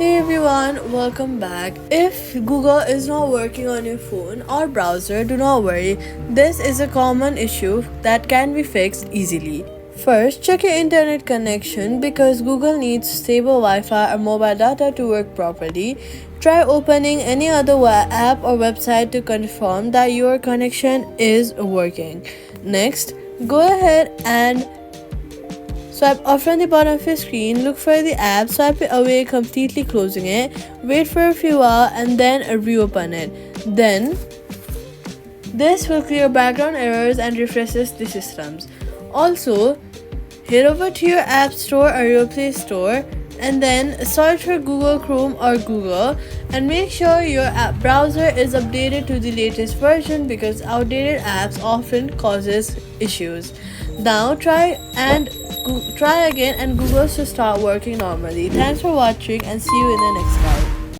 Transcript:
Hey everyone, welcome back. If Google is not working on your phone or browser, do not worry. This is a common issue that can be fixed easily. First, check your internet connection because Google needs stable Wi Fi or mobile data to work properly. Try opening any other app or website to confirm that your connection is working. Next, go ahead and swipe up from the bottom of your screen, look for the app, swipe it away, completely closing it, wait for a few hours and then reopen it. Then, this will clear background errors and refreshes the systems. Also, head over to your App Store or your Play Store and then search for Google Chrome or Google and make sure your app browser is updated to the latest version because outdated apps often causes issues. Now try again and Google should start working normally. Thanks for watching and see you in the next slide.